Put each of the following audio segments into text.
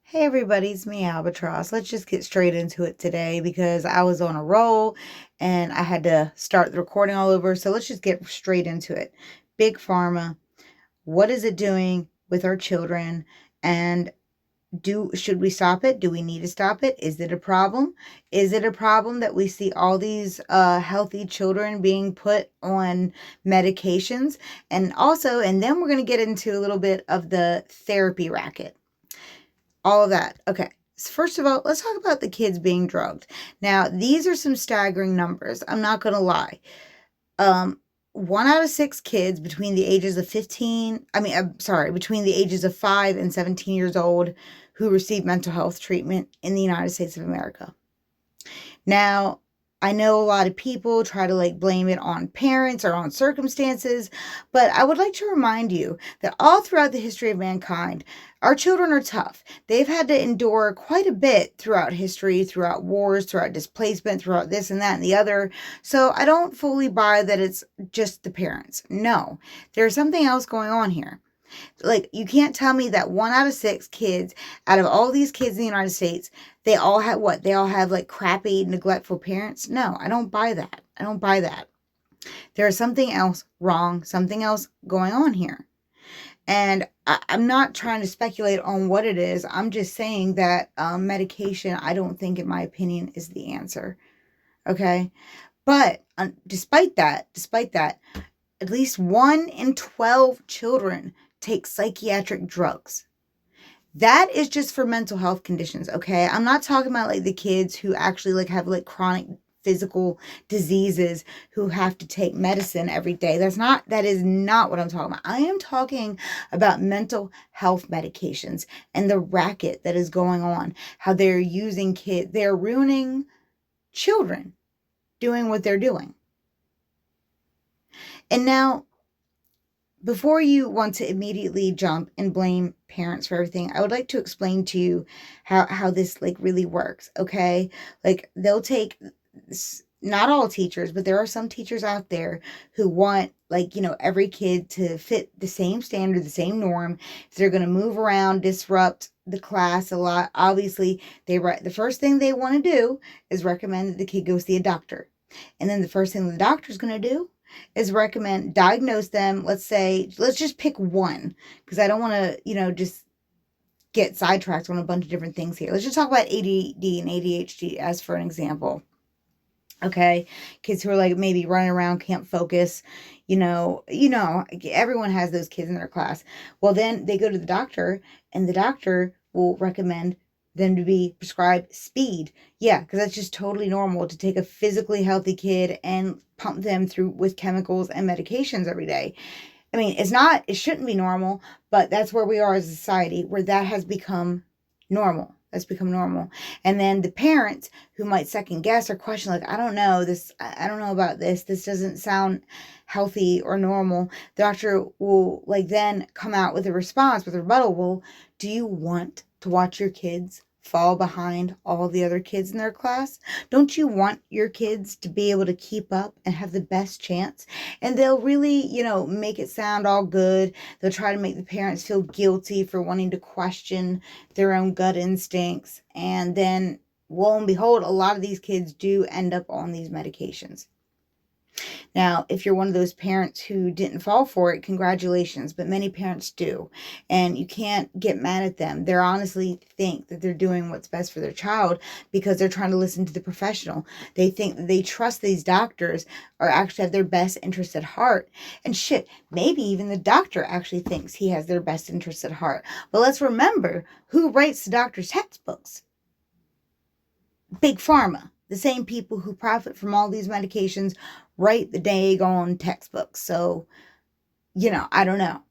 Hey everybody, it's me, Albatross. Let's just get straight into it today because I was on a roll and I had to start the recording all over. So let's just get straight into it. Big Pharma, what is it doing with our children? And should we stop it? Do we need to stop it? Is it a problem? Is it a problem that we see all these healthy children being put on medications? And then we're going to get into a little bit of the therapy racket, all of that. Okay. First of all, let's talk about the kids being drugged. Now, these are some staggering numbers. I'm not going to lie. Um, 1 out of 6 kids between the ages of 15, between the ages of 5 and 17 years old who receive mental health treatment in the United States of America. Now, I know a lot of people try to blame it on parents or on circumstances, but I would like to remind you that all throughout the history of mankind, our children are tough. They've had to endure quite a bit throughout history, throughout wars, throughout displacement, throughout this and that and the other. So I don't fully buy that it's just the parents. No, there's something else going on here. You can't tell me that 1 out of 6 kids, out of all these kids in the United States, they all have what? They all have crappy, neglectful parents? No, I don't buy that. I don't buy that. There is something else wrong, something else going on here. And I'm not trying to speculate on what it is. I'm just saying that medication, I don't think, in my opinion, is the answer. Okay? But despite that, at least 1 in 12 children take psychiatric drugs. That is just for mental health conditions, okay? I'm not talking about the kids who actually have chronic physical diseases who have to take medicine every day. That is not what I'm talking about. I am talking about mental health medications and the racket that is going on, how they're using kids, they're ruining children doing what they're doing. And now, before you want to immediately jump and blame parents for everything, I would like to explain to you how this really works, okay? They'll take, not all teachers, but there are some teachers out there who want every kid to fit the same standard, the same norm. So they're going to move around, disrupt the class a lot. Obviously, the first thing they want to do is recommend that the kid go see a doctor. And then the first thing the doctor's going to do is diagnose them. Let's just pick one, because I don't want to, just get sidetracked on a bunch of different things here. Let's just talk about ADD and ADHD as for an example. Okay, kids who are maybe running around, can't focus, everyone has those kids in their class. Well, then they go to the doctor, and the doctor will recommend them to be prescribed speed. Yeah, because that's just totally normal to take a physically healthy kid and pump them through with chemicals and medications every day. I mean, it shouldn't be normal, but that's where we are as a society, where that has become normal. That's become normal. And then the parents who might second guess or question, I don't know this, I don't know about this. This doesn't sound healthy or normal. The doctor will then come out with a response, with a rebuttal. Well, do you want to watch your kids fall behind all the other kids in their class? Don't you want your kids to be able to keep up and have the best chance? And they'll really, make it sound all good. They'll try to make the parents feel guilty for wanting to question their own gut instincts. And then, lo and behold, a lot of these kids do end up on these medications. Now, if you're one of those parents who didn't fall for it, congratulations, but many parents do. And you can't get mad at them. They honestly think that they're doing what's best for their child because they're trying to listen to the professional. They think that they trust these doctors or actually have their best interests at heart. And shit, maybe even the doctor actually thinks he has their best interests at heart. But let's remember who writes the doctor's textbooks. Big Pharma. The same people who profit from all these medications write the daggone textbooks. So, I don't know.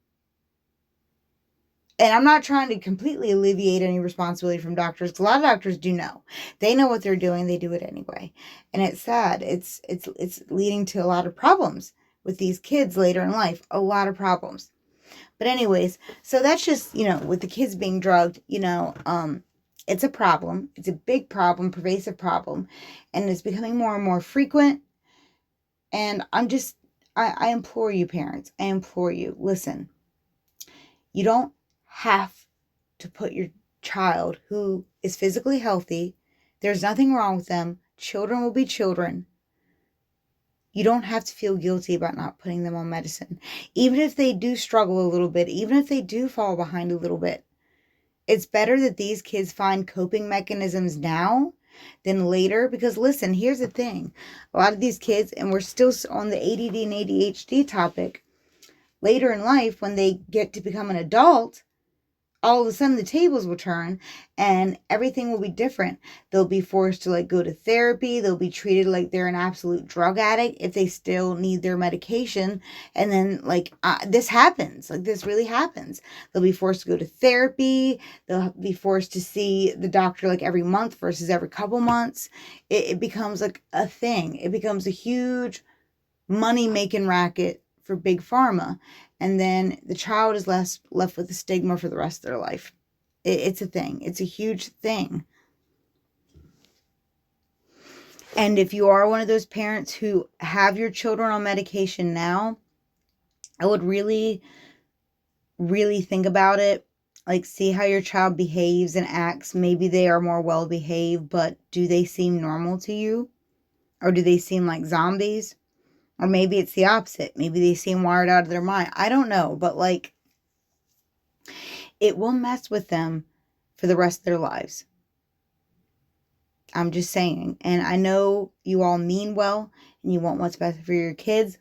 And I'm not trying to completely alleviate any responsibility from doctors. A lot of doctors do know. They know what they're doing. They do it anyway. And it's sad. It's leading to a lot of problems with these kids later in life. A lot of problems. But anyways, so that's just, with the kids being drugged, it's a problem. It's a big problem, pervasive problem, and it's becoming more and more frequent. And I implore you, parents, listen, you don't have to put your child who is physically healthy, there's nothing wrong with them, children will be children, you don't have to feel guilty about not putting them on medicine. Even if they do struggle a little bit, even if they do fall behind a little bit, it's better that these kids find coping mechanisms now than later. Because listen, here's the thing. A lot of these kids, and we're still on the ADD and ADHD topic, later in life, when they get to become an adult, all of a sudden the tables will turn and everything will be different. They'll be forced to go to therapy. They'll be treated like they're an absolute drug addict if they still need their medication. And then this happens, this really happens. They'll be forced to go to therapy. They'll be forced to see the doctor every month versus every couple months. It becomes a thing. It becomes a huge money making racket for big pharma. And then the child is left with the stigma for the rest of their life. It's a thing. It's a huge thing. And if you are one of those parents who have your children on medication now, I would really, really think about it. See how your child behaves and acts. Maybe they are more well behaved, but do they seem normal to you? Or do they seem like zombies? Or maybe it's the opposite. Maybe they seem wired out of their mind. I don't know. But it will mess with them for the rest of their lives. I'm just saying. And I know you all mean well and you want what's best for your kids.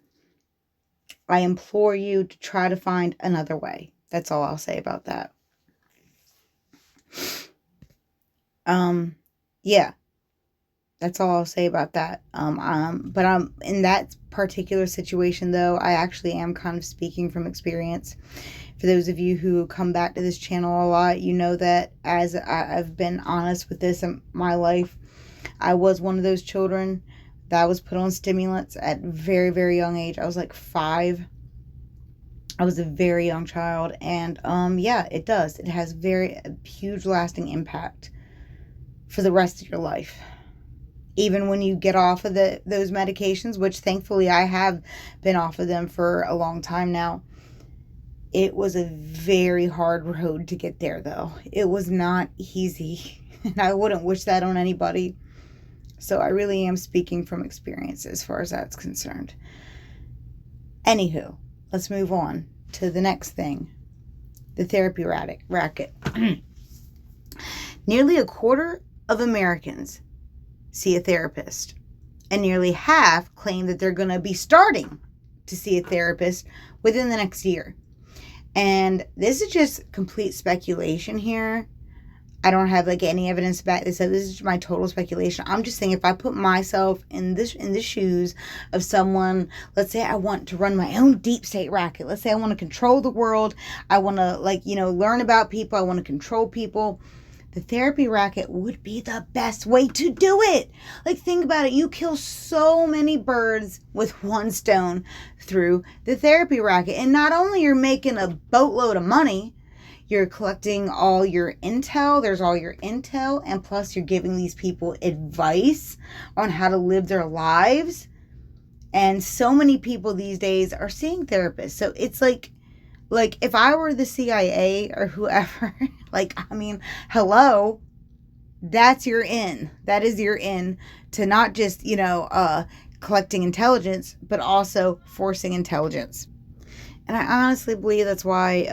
I implore you to try to find another way. That's all I'll say about that. Yeah. That's all I'll say about that. But in that particular situation, though, I actually am kind of speaking from experience. For those of you who come back to this channel a lot, you know that as I've been honest with this in my life, I was one of those children that was put on stimulants at a very, very young age. I was 5. I was a very young child. And yeah, it does. It has a huge lasting impact for the rest of your life. Even when you get off of those medications, which thankfully I have been off of them for a long time now. It was a very hard road to get there, though. It was not easy, and I wouldn't wish that on anybody. So I really am speaking from experience as far as that's concerned. Anywho, let's move on to the next thing. The therapy racket. Nearly a quarter of Americans see a therapist, and nearly half claim that they're going to be starting to see a therapist within the next year. And this is just complete speculation here. I don't have any evidence to back this up. This is my total speculation. I'm just saying, if I put myself in the shoes of someone, let's say I want to run my own deep state racket. Let's say I want to control the world. I want to learn about people. I want to control people. The therapy racket would be the best way to do it. Think about it. You kill so many birds with one stone through the therapy racket. And not only you're making a boatload of money, you're collecting all your intel. There's all your intel. And plus you're giving these people advice on how to live their lives. And so many people these days are seeing therapists. So it's if I were the CIA or whoever, hello, that's your in. That is your in to not just, collecting intelligence, but also forcing intelligence. And I honestly believe that's why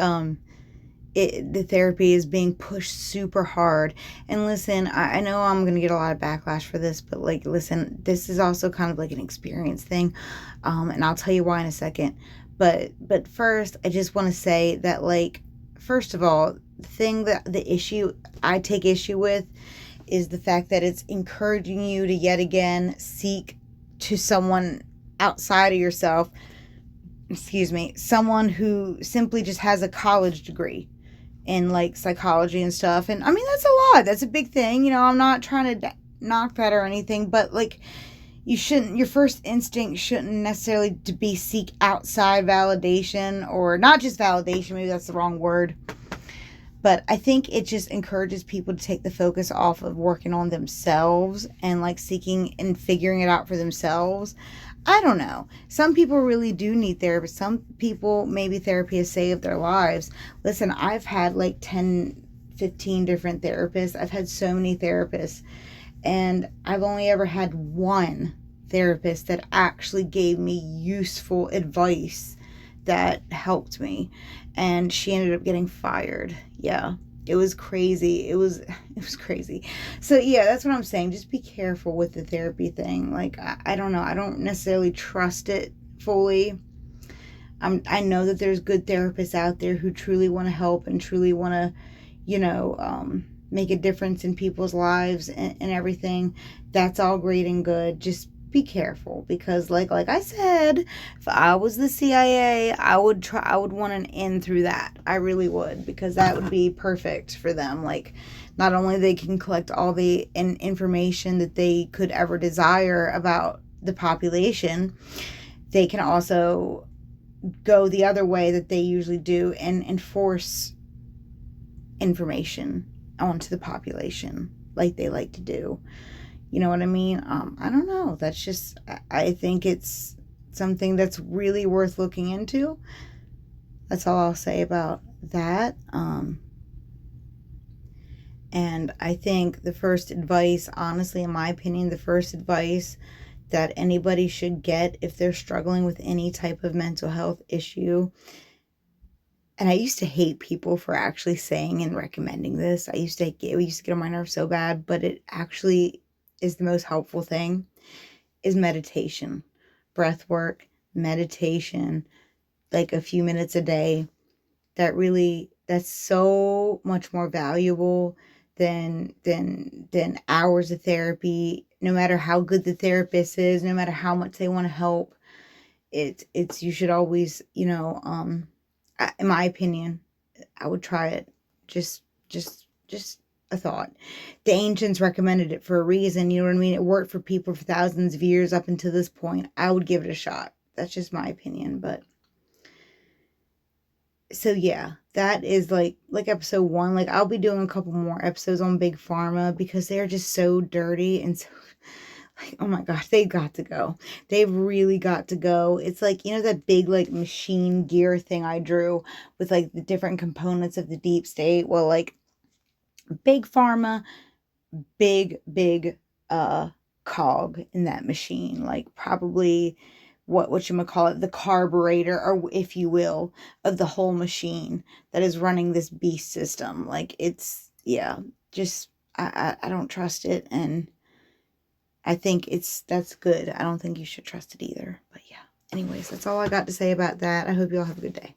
the therapy is being pushed super hard. And listen, I know I'm going to get a lot of backlash for this, but listen, this is also kind of an experience thing. And I'll tell you why in a second. But first, I just want to say that, first of all, the issue I take issue with is the fact that it's encouraging you to yet again seek to someone outside of yourself, someone who simply just has a college degree in psychology and stuff. And I mean, that's a lot. That's a big thing. I'm not trying to knock that or anything, but your first instinct shouldn't necessarily to be seek outside validation, or not just validation. Maybe that's the wrong word. But I think it just encourages people to take the focus off of working on themselves and seeking and figuring it out for themselves. I don't know. Some people really do need therapy. Some people, maybe therapy has saved their lives. Listen, I've had 10 15 different therapists. I've had so many therapists, and I've only ever had one therapist that actually gave me useful advice that helped me, and she ended up getting fired. Yeah, it was crazy. It was crazy. So yeah, that's what I'm saying. Just be careful with the therapy thing. Like I don't know. I don't necessarily trust it fully. I know that there's good therapists out there who truly want to help and truly want to, make a difference in people's lives and everything. That's all great and good. Just be careful, because like I said, if I was the CIA, I would want an in through that. I really would, because that would be perfect for them. Like, not only they can collect all the information that they could ever desire about the population, they can also go the other way that they usually do and enforce information onto the population like they like to do. You know what I mean? I don't know. That's just, I think it's something that's really worth looking into. That's all I'll say about that. And I think the first advice, honestly, in my opinion, the first advice that anybody should get if they're struggling with any type of mental health issue, and I used to hate people for actually saying and recommending this. We used to get on my nerves so bad, but it actually is the most helpful thing, is meditation, breath work, meditation, like a few minutes a day. That's so much more valuable than hours of therapy. No matter how good the therapist is, no matter how much they want to help, it's you should always, in my opinion, I would try it. Just a thought. The ancients recommended it for a reason. You know what I mean? It worked for people for thousands of years up until this point. I would give it a shot. That's just my opinion. But so yeah, that is like episode 1. Like, I'll be doing a couple more episodes on Big Pharma, because they're just so dirty and so, like, oh my gosh, they've got to go. They've really got to go. It's like, that big like machine gear thing I drew with like the different components of the deep state. Well, like, Big Pharma, big cog in that machine, like probably what you might call it, the carburetor, or if you will, of the whole machine that is running this beast system. Like, it's, yeah, just I don't trust it, and I think that's good. I don't think you should trust it either. But yeah, anyways, that's all I got to say about that. I hope you all have a good day.